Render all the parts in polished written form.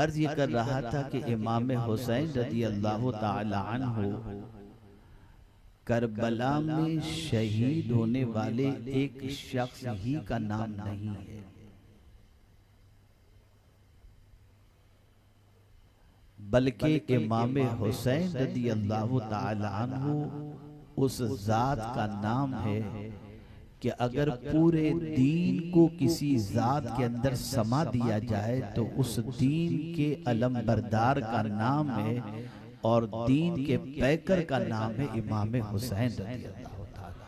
अर्ज ये कर रहा था कि इमाम हुसैन रज़ी अल्लाह ताला अन्हु करबला में शहीद होने वाले एक शख्स ही का नाम नहीं है, बल्कि इमाम हुसैन रज़ी अल्लाह ताला अन्हु उस जात का नाम है कि अगर पूरे दीन को किसी जात के अंदर समा दिया जाए तो उस दीन के अलमबरदार का नाम है और दीन के पैकर का नाम है इमाम हुसैन रज़ी अल्लाह ताला।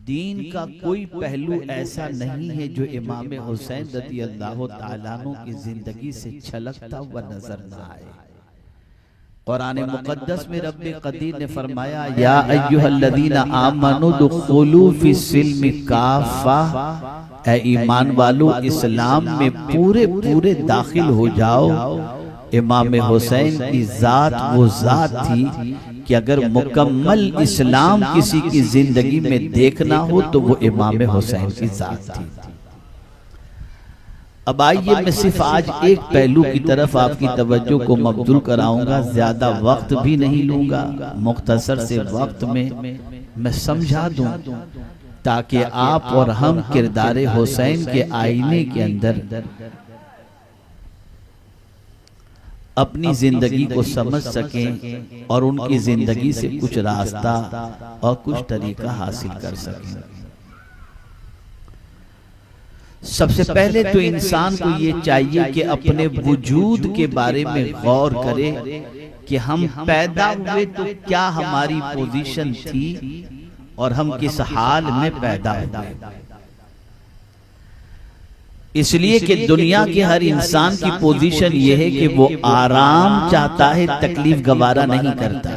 दीन का कोई पहलू ऐसा नहीं है जो इमाम हुसैन रज़ी अल्लाह ताला की जिंदगी से छलकता हुआ नजर न आए। कुरान मुक़द्दस में रब्बे क़दीर ने फरमाया, या अय्युहल्लज़ीना आमनू दुखुलू फिस्सिल्मि काफ़ा, ऐ ईमान वालो इस्लाम में पूरे पूरे दाखिल हो जाओ। इमाम हुसैन की जात वो जात थी कि अगर मुकम्मल इस्लाम किसी की जिंदगी में देखना हो तो वो इमाम हुसैन की जात थी। अब आइए मैं सिर्फ आज एक पहलू की तरफ आपकी तवज्जो को मबजूल कराऊंगा, ज्यादा वक्त भी नहीं लूंगा, मुख्तसर से वक्त में मैं समझा दूं ताकि आप और हम किरदार हुसैन के आईने के अंदर अपनी जिंदगी को समझ सकें और उनकी जिंदगी से कुछ रास्ता और कुछ तरीका हासिल कर सकें। सबसे पहले तो इंसान को ये चाहिए कि अपने वजूद के बारे में गौर करे कि हम पैदा हुए तो क्या हमारी पोजीशन थी और हम किस हाल में पैदा हुए। इसलिए कि दुनिया के हर इंसान की पोजीशन यह है कि वो आराम चाहता है, तकलीफ गवारा नहीं करता।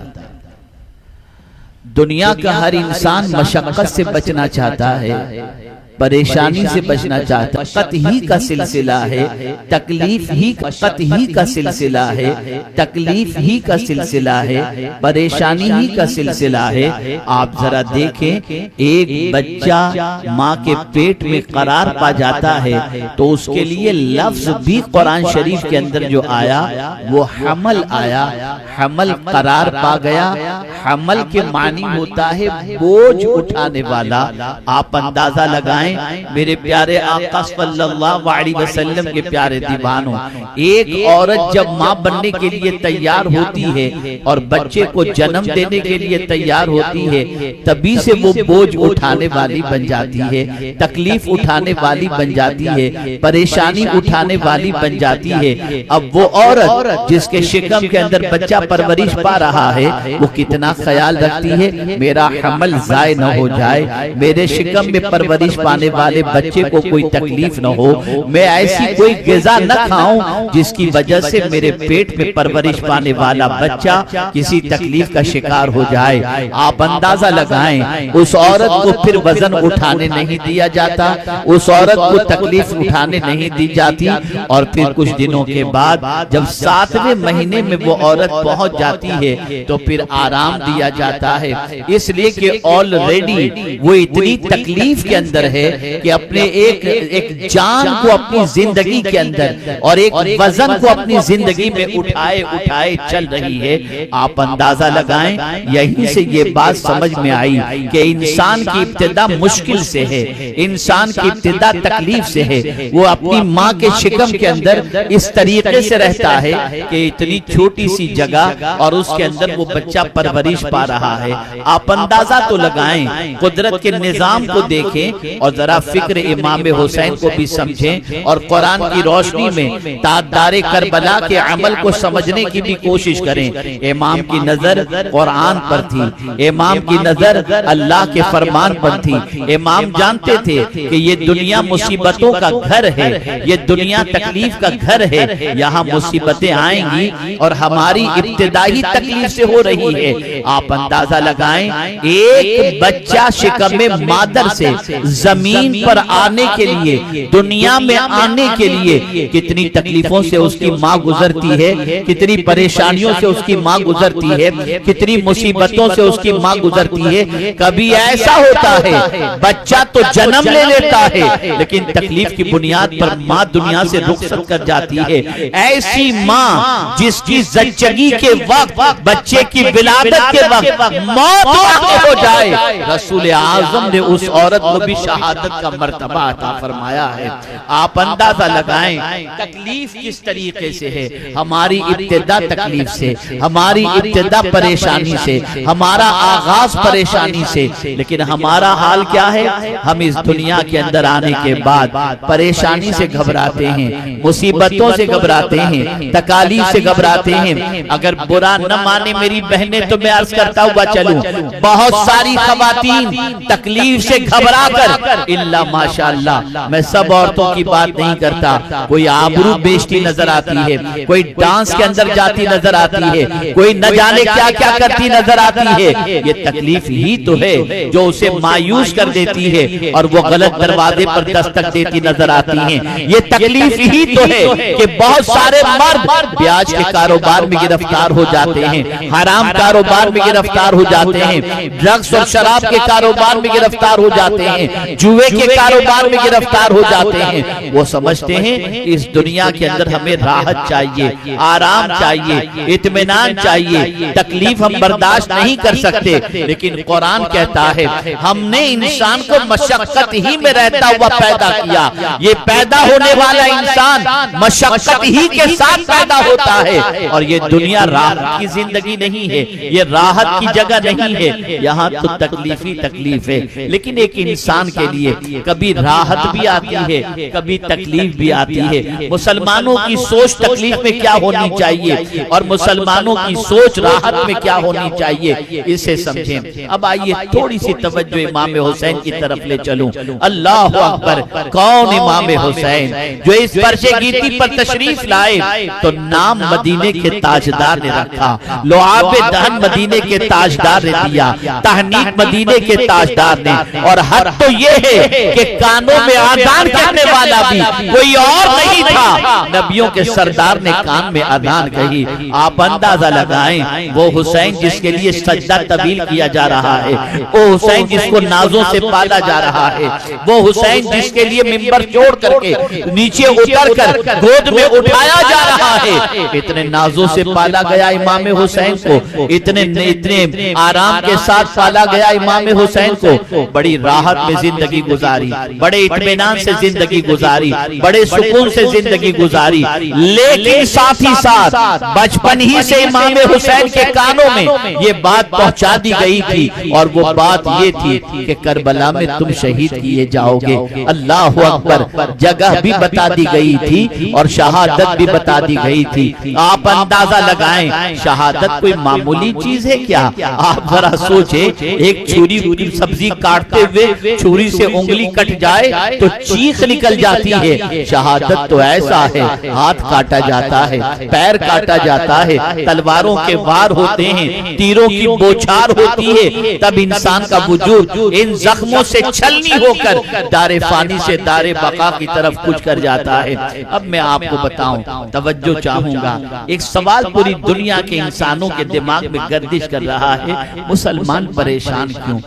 दुनिया का हर इंसान मशक्कत से बचना चाहता है, परेशानी से बचना चाहता है। कत ही का सिलसिला है, तकलीफ ही कत ही का सिलसिला है, तकलीफ ही का सिलसिला है, परेशानी ही का सिलसिला है। आप जरा देखें, एक बच्चा माँ के पेट में करार पा जाता है तो उसके लिए लफ्ज भी कुरान शरीफ के अंदर जो आया वो हमल आया। हमल करार पा गया। हमल के मानी होता है बोझ उठाने वाला। आप अंदाजा लगाएं मेरे प्यारे आका सल्लल्लाहु अलैहि वसल्लम के प्यारे दीवानों, एक औरत जब माँ बनने के लिए तैयार होती है और बच्चे को जन्म देने के लिए तैयार होती है, तभी से वो बोझ उठाने वाली बन जाती है, तकलीफ उठाने वाली बन जाती है, परेशानी उठाने वाली बन जाती है। अब वो औरत जिसके शिकम के अंदर बच्चा परवरिश पा रहा है वो कितना ख्याल रखती है मेरा हमल जाय न हो जाए, मेरे शिकम में परवरिश पाने वाले बच्चे को कोई तकलीफ न हो, मैं ऐसी कोई ग़िज़ा न खाऊं जिसकी वजह से मेरे पेट में परवरिश पाने वाला बच्चा किसी तकलीफ का शिकार हो जाए। आप अंदाजा लगाएं, उस औरत को फिर वजन उठाने नहीं दिया जाता, उस औरत को तकलीफ उठाने नहीं दी जाती। और फिर कुछ दिनों के बाद जब 7वें महीने में वो औरत पहुंच जाती है तो फिर आराम दिया जाता है। इसलिए कि ऑलरेडी वो इतनी तकलीफ के अंदर है कि अपने एक जान को अपनी जिंदगी के अंदर और एक वजन को अपनी जिंदगी में उठाए उठाए चल रही है। आप अंदाजा लगाएं, यहीं से ये बात समझ में आई कि इंसान की इब्तिदा मुश्किल से है, इंसान की इब्तिदा तकलीफ से है। वो अपनी माँ के शिकम के अंदर इस तरीके से रहता है कि इतनी छोटी सी जगह और उसके अंदर वो बच्चा परवरिश पा रहा है। आप अंदाजा तो लगाएं, कुदरत के निजाम को देखें और जरा फिक्र इमाम हुसैन को भी समझें और कुरान की रोशनी में तादारे करबला के अमल को समझने की भी कोशिश करें। इमाम की नजर कुरान पर थी, इमाम की नजर अल्लाह के फरमान पर थी। इमाम जानते थे कि ये दुनिया मुसीबतों का घर है, ये दुनिया तकलीफ का घर है, यहाँ मुसीबतें आएंगी और हमारी इब्तिदाई तकलीफ से हो रही है। आप अंदाजा लगाएं, एक बच्चा शिकम में मादर से जमीन पर आने के लिए, दुनिया में आने के लिए कितनी तकलीफों से उसकी माँ गुजरती है, कितनी परेशानियों से उसकी माँ गुजरती है, कितनी मुसीबतों से उसकी माँ गुजरती है। कभी ऐसा होता है बच्चा तो जन्म ले लेता है, लेकिन तकलीफ की बुनियाद पर माँ दुनिया से रुखसत कर जाती है। ऐसी माँ जिसकी ज़च्चगी के वक्त, बच्चे की विलादत के वक्त मौत हो जाए, रसूल आज़म ने उस औरत को भी शहादत का मर्तबा अता फरमाया है। आप अंदाजा लगाएं तकलीफ किस तरीके से है। हमारी इब्तिदा तकलीफ से, हमारी इब्तिदा परेशानी से, हमारा आगाज परेशानी से, लेकिन हमारा हाल क्या है? हम इस दुनिया के अंदर आने के बाद परेशानी से घबराते हैं, मुसीबतों से घबराते हैं, तकालीफ से घबराते हैं। अगर बुरा न माने मेरी बहनें तो मैं अर्ज करता हुआ चलूं, बहुत सारी खवातीन तकलीफ से घबरा कर, इल्ला माशाअल्लाह, मैं सब औरतों की बात नहीं करता, कोई आबरू बेचती नजर आती है, कोई डांस के अंदर जाती नजर आती है, कोई न जाने क्या क्या करती नजर आती है। ये तकलीफ ही तो है जो उसे मायूस कर देती है और वो गलत दरवाजे पर दस्तक देती नजर आती हैं। ये तकलीफ ही तो है कि बहुत सारे मर्द ब्याज के कारोबार में गिरफ्तार हो जाते हैं, हराम कारोबार में गिरफ्तार हो जाते हैं, ड्रग्स और शराब के कारोबार में गिरफ्तार हो जाते हैं, जुए के कारोबार में गिरफ्तार हो जाते हैं। वो समझते हैं इस दुनिया के अंदर हमें राहत चाहिए, आराम चाहिए, इत्मीनान चाहिए, तकलीफ हम बर्दाश्त नहीं कर सकते। लेकिन कुरान कहता है हमने इंसान को मशक्कत ही में रहता हुआ पैदा किया। ये पैदा होने वाला इंसान मशक्कत ही के साथ पैदा होता है। और ये दुनिया राहत की जिंदगी नहीं है, ये राहत की जगह नहीं है, यहाँ तो तकलीफ ही तकलीफ है। लेकिन एक इंसान के लिए कभी राहत भी आती है, कभी तकलीफ भी आती है। मुसलमानों की सोच तकलीफ में क्या होनी चाहिए और मुसलमानों की सोच राहत में क्या होनी चाहिए, इसे समझें। अब आइए थोड़ी सी तवज्जो इमाम हुसैन की तरफ ले चलूं। अल्लाह अकबर, कौन इमाम हुसैन जो इस पर्चे गीती पर तशरीफ लाए तो नाम मदीने के ताजदार ने रखा, लुआब दहन मदीने के ताजदार ने दिया, तहनीक मदीने के ताजदार ने। और हद तो ये है कि कानों में आजान करने वाला भी कोई और नहीं था, नबियों के सरदार ने कान में अजान कही। आप अंदाजा लगाएं वो हुसैन जिसके लिए सजदा तबील किया जा रहा है, वो हुसैन जिसको नाजों से पाला जा रहा है, वो हुसैन जिसके लिए मिंबर छोड़ करके नीचे उतर कर गोद में उठाया जा रहा है, इतने नाजों से पाला गया इमाम हुसैन को, इतने आराम के साथ पाला गया इमाम हुसैन को। बड़ी राहत में जिंदगी गुजारी, बड़े इत्मीनान से जिंदगी गुजारी, बड़े सुकून से जिंदगी गुजारी। लेकिन साथ ही साथ बचपन ही से इमाम हुसैन के कानों में ये बात पहुंचा दी गई थी, और वो बात ये थी कि करबला में तुम शहीद किए जाओगे। अल्लाह अकबर, जगह भी बता दी गई थी और शहादत भी बता दी गई थी। आप अंदाजा लगाएं शहादत कोई मामूली चीज है क्या? आप जरा सोचे, एक छुरी सब्जी काटते हुए छुरी से उंगली कट जाए तो चीख निकल जाती है। शहादत तो ऐसा है, हाथ काटा जाता है, पैर काटा जाता है, तलवारों के वार होते हैं, तीरों की बौछार होती है, तब इंसान का वजूद इन जख्मों से छलनी होकर दारे फानी से दारे बका की तरफ कुछ कर जाता है। अब मैं आपको बताऊं, तवज्जो चाहूंगा, एक सवाल पूरी दुनिया के इंसानों के दिमाग में गर्दिश कर रहा है, मुसलमान परेशान क्यों?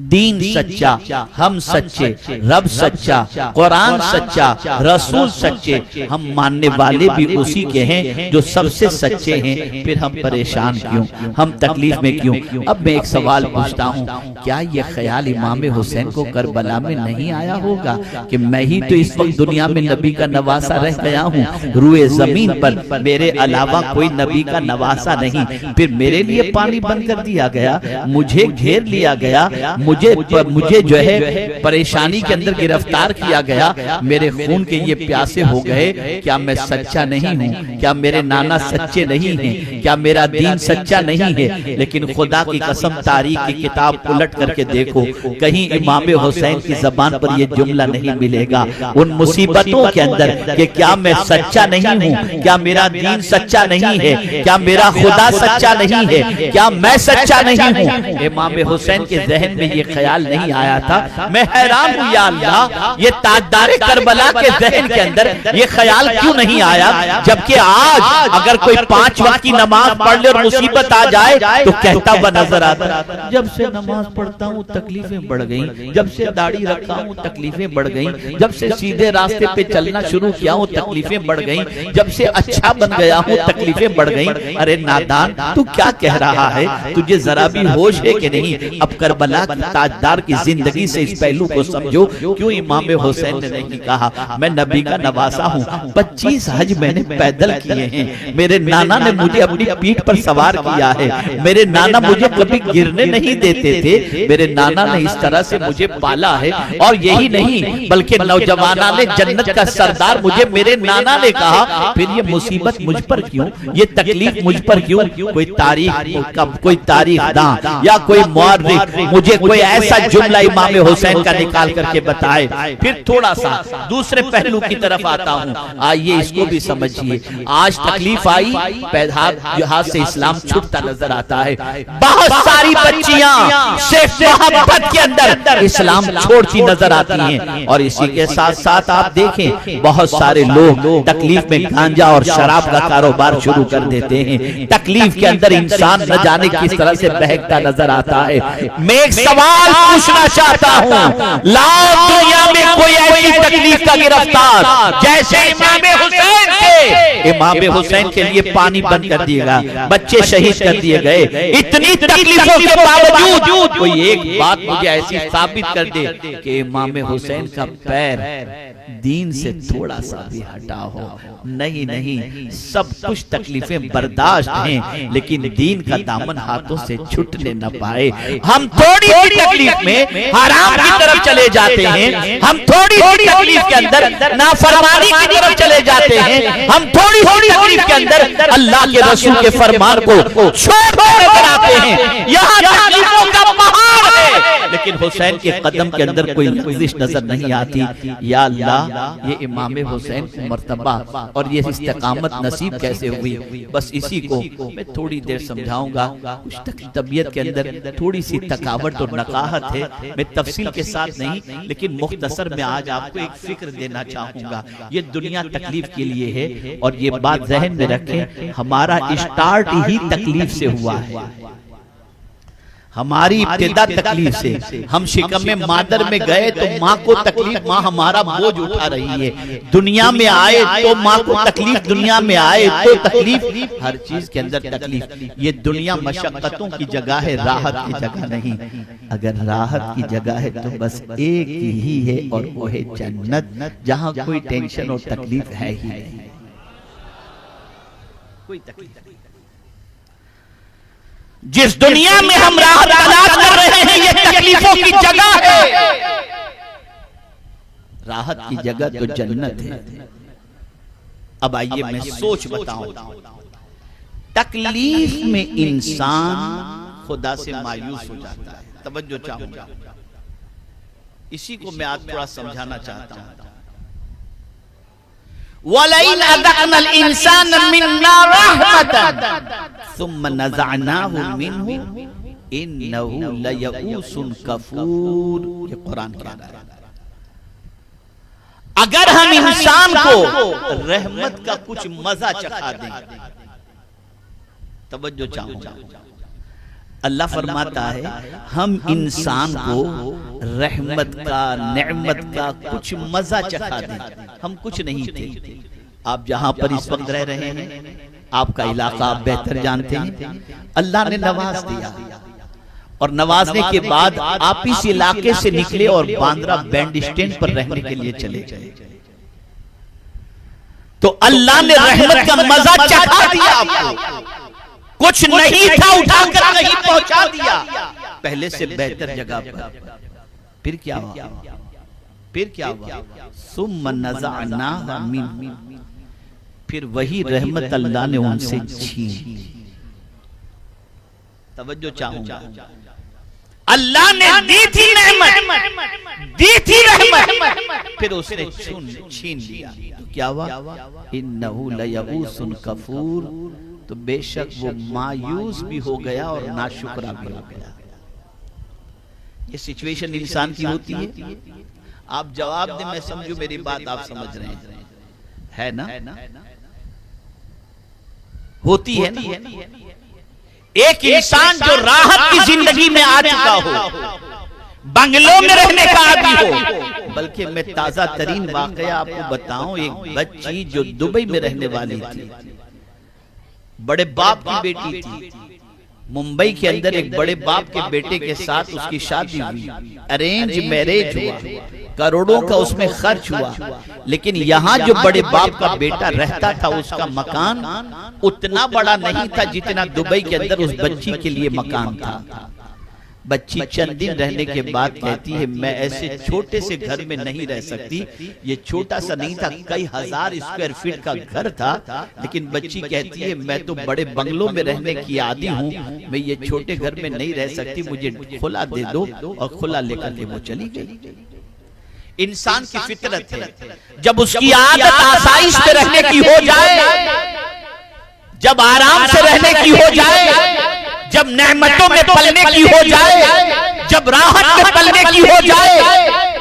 दीन सच्चा, हम सच्चे, रब सच्चा, कुरान सच्चा, रसूल सच्चे, हम मानने वाले भी उसी के हैं जो सबसे सच्चे हैं, फिर हम परेशान क्यों, हम तकलीफ में क्यों? अब मैं एक सवाल पूछता हूँ, क्या ये ख्याल इमाम हुसैन को करबला में नहीं आया होगा कि मैं ही तो इस वक्त दुनिया में नबी का नवासा रह गया हूँ, रुए जमीन पर मेरे अलावा कोई नबी का नवासा नहीं, फिर मेरे लिए पानी बंद कर दिया गया, मुझे घेर लिया गया, मुझे जो है परेशानी के अंदर गिरफ्तार किया गया, मेरे खून के ये प्यासे हो गए। क्या मैं सच्चा नहीं हूँ? क्या मेरे नाना सच्चे नहीं हैं? क्या मेरा दीन सच्चा नहीं है? लेकिन खुदा की कसम, तारीख की किताब उलट करके देखो, कहीं इमाम हुसैन की जबान पर यह जुमला नहीं मिलेगा उन मुसीबतों के अंदर कि क्या मैं सच्चा नहीं हूँ, क्या मेरा दीन सच्चा नहीं है, क्या मेरा खुदा सच्चा नहीं है, क्या मैं सच्चा नहीं हूँ। इमाम हुसैन के जहन में ये ख्याल नहीं आया था। मैं हैरान हूं या अल्लाह, ये ताजदारे करबला के जहन के अंदर ये ख्याल क्यों नहीं आया, जबकि आज अगर कोई 5 वक्त की नमाज पढ़ ले और मुसीबत आ जाए तो कहता हुआ नजर आता, जब से नमाज पढ़ता हूँ तकलीफें बढ़ गई, जब से दाढ़ी रखा हूँ तकलीफें बढ़ गई, जब से सीधे रास्ते पे चलना शुरू किया हूँ तकलीफें बढ़ गई, जब से अच्छा बन गया हूँ तकलीफें बढ़ गई। अरे नादान, तू क्या कह रहा है? तुझे जरा भी होश है कि नहीं? अब करबला के ताजदार की जिंदगी से इस पहलू को समझो। क्यों इमाम हुसैन ने नहीं कहा मैं नबी का नवासा हूँ, 25 हज मैंने पैदल किए हैं, मेरे नाना ने मुझे अपनी पीठ पर सवार किया है, मेरे नाना मुझे कभी गिरने नहीं देते थे, मेरे नाना ने इस तरह से मुझे पाला है। और यही नहीं बल्कि नौजवाना ने जन्नत का सरदार मुझे मेरे नाना ने कहा, फिर ये मुसीबत मुझ पर क्यों, ये तकलीफ मुझ पर क्यों? कोई तारीख दां या कोई मुअर्रिख मुझे कोई ऐसा जुमला इमाम हुसैन का निकाल करके बताए। फिर थोड़ा सा दूसरे पहलू की तरफ आता हूँ, आइए इसको भी समझिए। आज तकलीफ आई, हाथ से इस्लाम छूटता नजर आता है। बहुत सारी बच्चियां सिर्फ मोहब्बत के अंदर इस्लाम छोड़ती नजर आती हैं। और इसी के साथ साथ आप देखें बहुत सारे लोग तकलीफ में गांजा और शराब का कारोबार शुरू कर देते हैं। तकलीफ के अंदर इंसान न जाने किस तरह से बहकता नजर आता है। मैं एक सवाल पूछना चाहता हूँ, लाओ दुनिया में कोई ऐसी तकलीफ का गिरफ्तार जैसे इमाम हुसैन के लिए पानी बंद कर दिएगा, बच्चे शहीद कर दिए गए, इतनी तकलीफों के बावजूद कोई एक बात मुझे ऐसी साबित कर दे कि इमाम हुसैन का पैर दीन से थोड़ा सा भी हटा हो। नहीं नहीं, सब कुछ तकलीफें बर्दाश्त हैं, लेकिन दीन का दामन हाथों से छूटने न पाए। हम थोड़ी सी तकलीफ में हराम की तरफ चले जाते हैं, हम थोड़ी सी तकलीफ के अंदर नाफरमानी की तरफ चले जाते हैं, हम थोड़ी तकलीफ के अंदर अल्लाह के रसूल के फरमान को छोड़ आते हैं। यहाँ तकलीफों का पहाड़ है, लेकिन हुसैन के कदम के अंदर कोई लग़ज़िश नजर नहीं आती। या अल्लाह, ये इमाम हुसैन की मर्तबा और ये इस्तिकामत नसीब कैसे हुई, बस इसी को मैं थोड़ी देर समझाऊंगा। कुछ तबीयत के अंदर थोड़ी सी थकावट और नकाहत है, मैं तफसील के साथ नहीं लेकिन मुख्तसर में आज आपको एक फिक्र देना चाहूंगा। ये दुनिया तकलीफ के लिए है और ये बात जहन में रखें, हमारा स्टार्ट ही तकलीफ से हुआ है। हमारी इब्तिदा तकलीफ से, हम शिकम में मादर में गए तो माँ को तकलीफ, माँ हमारा बोझ उठा रही है। दुनिया में आए तो माँ को तकलीफ, दुनिया में आए तो तकलीफ, हर चीज के अंदर तकलीफ। ये दुनिया मशक्कतों की जगह है, राहत की जगह नहीं। अगर राहत की जगह है तो बस एक ही है और वो है जन्नत, जहाँ कोई टेंशन और तकलीफ है ही नहीं, कोई तकलीफ। जिस दुनिया में हम राहत तलाश कर रहे हैं ये तकलीफों की जगह है, राहत की जगह तो जन्नत है। अब आइए मैं सोच बताऊं, तकलीफ में इंसान खुदा से मायूस हो जाता है। तवज्जो चाहूंगा, इसी को मैं आज थोड़ा समझाना चाहता हूं। वलइन अज़क़नल इंसान मिन्ना रहमतन सुम्मा नज़अनाहु मिन्हु इन्नहु लयऊसुन कफूर। ये कुरान कह रहा है। अगर हम इंसान को रहमत का कुछ मजा चखा दें, तवज्जो चाहूंगा, अल्लाह फरमाता है हम इंसान को रहमत का, नेमत का कुछ मजा चखा दें। हम कुछ नहीं थे, आप जहां पर इस वक्त रह रहे हैं, आपका इलाका आप बेहतर जानते हैं, अल्लाह ने नवाज दिया और नवाजने के बाद आप इस इलाके से निकले और बांद्रा बैंड स्टैंड पर रहने के लिए चले गए। तो अल्लाह ने रहमत का मजा चखा दिया आपको, कुछ नहीं था उठाकर कहीं पहुंचा दिया, पहले से बेहतर जगह पर। फिर क्या हुआ? फिर क्या हुआ? सुम्मा नज़अनाहु मिन्हु, फिर वही रहमत अल्लाह ने उनसे छीन ली। तवज्जो चाहूंगा, अल्लाह ने दी थी नेमत, दी थी रहमत, फिर उसने छीन लिया। तो क्या हुआ? इन्नहु लयऊसुन कफूर, तो बेशक वो मायूस भी हो गया और नाशुक्रा भी हो गया। ये सिचुएशन इंसान की होती है। आप जवाब दें, मैं समझू मेरी बात आप समझ रहे हैं, है ना? होती है ना। एक इंसान जो राहत की जिंदगी में आ चुका हो, बंगलों में रहने का आदी हो, बल्कि मैं ताजा तरीन वाकया आपको बताऊं, एक बच्ची जो दुबई में रहने वाली थी, बड़े बाप की बेटी थी, मुंबई के अंदर एक बड़े बाप के बेटे के साथ उसकी शादी हुई, अरेंज मैरिज हुआ, करोड़ों का उसमें खर्च हुआ, लेकिन यहाँ जो बड़े बाप का बेटा रहता था उसका मकान उतना बड़ा नहीं था जितना दुबई के अंदर उस बच्ची के लिए मकान था। बच्ची चंद दिन रहने के बाद कहती है, मैं ऐसे छोटे से घर में नहीं रह सकती। ये छोटा सा नहीं था, कई हजार स्क्वायर फीट का घर था, लेकिन बच्ची कहती है मैं तो बड़े बंगलों में रहने की आदी हूँ, मैं ये छोटे घर में नहीं रह सकती, मुझे खुला दे दो। और खुला लेकर के वो चली गई। इंसान की फितरत है, जब उसकी आदत आसाइश से रहने की हो जाए, जब आराम से रहने की हो जाए, जब नेमतों में पलने की हो जाए, जब राहत में पलने की हो जाए,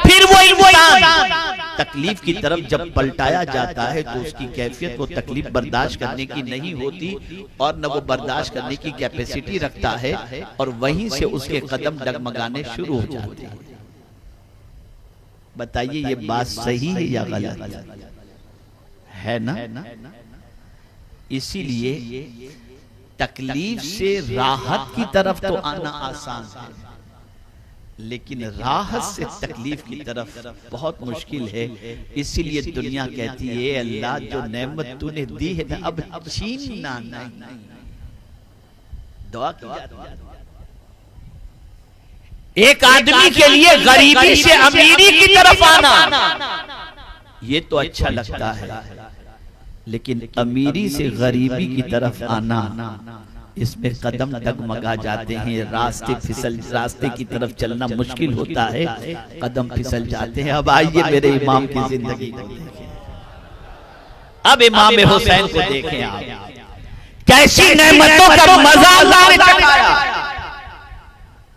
फिर वो इंसान तकलीफ की तरफ जब पलटाया जाता है तो उसकी कैफियत वो तकलीफ बर्दाश्त करने की नहीं होती और न वो बर्दाश्त करने की कैपेसिटी रखता है, और वहीं से उसके कदम डगमगाने शुरू हो जाते हैं। बताइए ये बात सही है या गलत है ना? इसीलिए तकलीफ से राहत की तरफ तो आना आसान है, लेकिन राहत से तकलीफ की तरफ बहुत मुश्किल है। इसीलिए दुनिया कहती है अल्लाह जो नेमत तूने दी है ना, अब छीनना नहीं। दुआ की जाती है। एक आदमी के लिए गरीबी से अमीरी की तरफ आना ये तो अच्छा लगता है, लेकिन अमीरी से गरीबी की तरफ आना, इसमें कदम डगमगा जाते हैं, रास्ते की तरफ चलना मुश्किल होता है, कदम फिसल जाते हैं। अब आइए मेरे इमाम की जिंदगी को देखें। अब इमाम हुसैन को देखें आप, कैसी नेमतों का मजा उन्होंने चखाया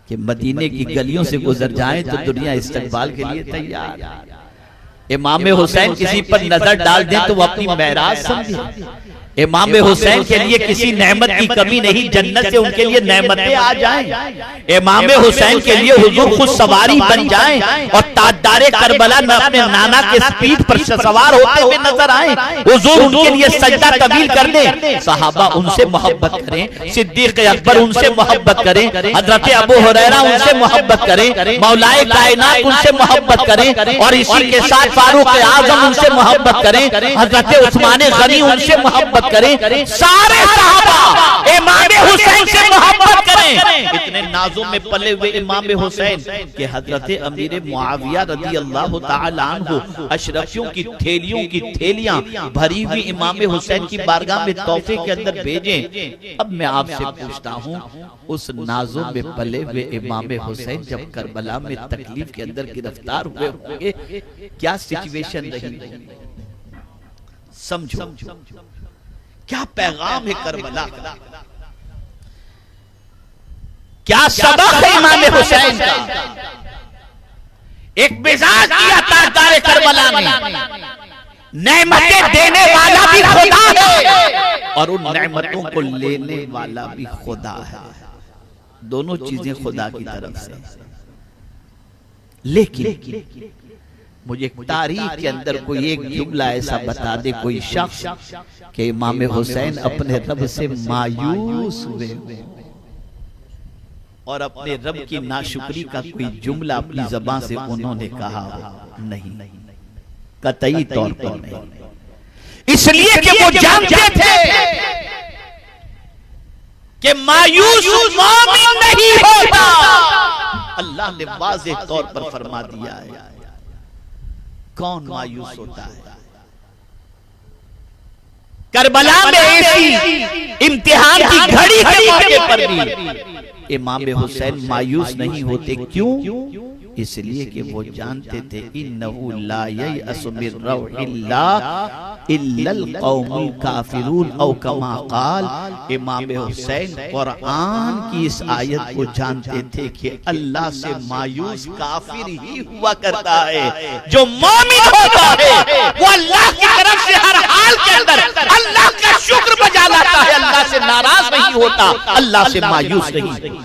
कि मदीने की गलियों से गुजर जाएं तो दुनिया इस्तकबाल के लिए तैयार। इमाम हुसैन किसी पर नजर डाल दें तो वो अपनी महराज समझे। इमाम हुसैन के लिए किसी नेमत की कमी नहीं, जन्नत से उनके लिए नेमतें आ जाएं। इमाम हुसैन के लिए हुजूर खुद सवारी बन जाएं और ताजदारे करबला में अपने नाना के पीठ पर सवार होते हुए नजर आए। हुजूर उनके लिए सजदा तवील कर दें, सहाबा उनसे मोहब्बत करें, सिद्दीक अकबर उनसे मोहब्बत करें, हजरत अबू हुरैरा उनसे मोहब्बत करें, मौलाए कायनात उनसे मोहब्बत करें, और इसी के साथ फारूक आजम उनसे मोहब्बत करें, हजरत उस्मान गनी उनसे मोहब्बत करें, सारे सहाबा इमाम हुसैन से मोहब्बत करें। इतने नाजों में पले हुए इमाम हुसैन के हजरत अमीर मुआविया रज़ी अल्लाह ताला अन्हु अशरफियों की थैलियों की थैलियां भरी हुई इमाम हुसैन की बारगाह में तोहफे के अंदर भेजें। अब मैं आपसे पूछता हूं, उस नाजों में पले हुए इमाम हुसैन जब करबला में तकलीफ के अंदर गिरफ्तार हुए होंगे, क्या सिचुएशन रही? समझो क्या पैगाम है करबला का, क्या सबक है इमाम हुसैन का। एक मिजाज किया ताजदारे करबला ने, नेमतें देने वाला भी खुदा है और उन नेमतों को लेने वाला भी खुदा है। दोनों चीजें खुदा की तरफ से। लेकिन मुझे तारीख के अंदर कोई एक जुमला ऐसा बता दे कोई शख्स कि इमाम हुसैन अपने रब से मायूस हुए और अपने रब की नाशुक्री का कोई जुमला अपनी ज़बान से उन्होंने कहा नहीं, कतई तौर पर नहीं। इसलिए कि वो जानते थे कि मायूस मोमिन नहीं होता। अल्लाह ने वाज़ेह तौर पर फरमा दिया है, कौन मायूस होता है। करबला में ऐसी इम्तिहान की घड़ी के मौके पर भी इमाम हुसैन मायूस नहीं होते। क्यों? इसलिए कि वो जानते थे इन्नहु ला ययअसु मिर रौहिल्लाह इल्लल कौमुल काफिरून औ कमा क़ाल। इमाम हुसैन कुरान की इस आयत को जानते थे कि अल्लाह से मायूस काफिर ही हुआ करता है। जो मोमिन होता है वो अल्लाह की तरफ से हर हाल के अंदर अल्लाह का शुक्र बजा लाता है, अल्लाह से नाराज नहीं होता, अल्लाह से मायूस नहीं।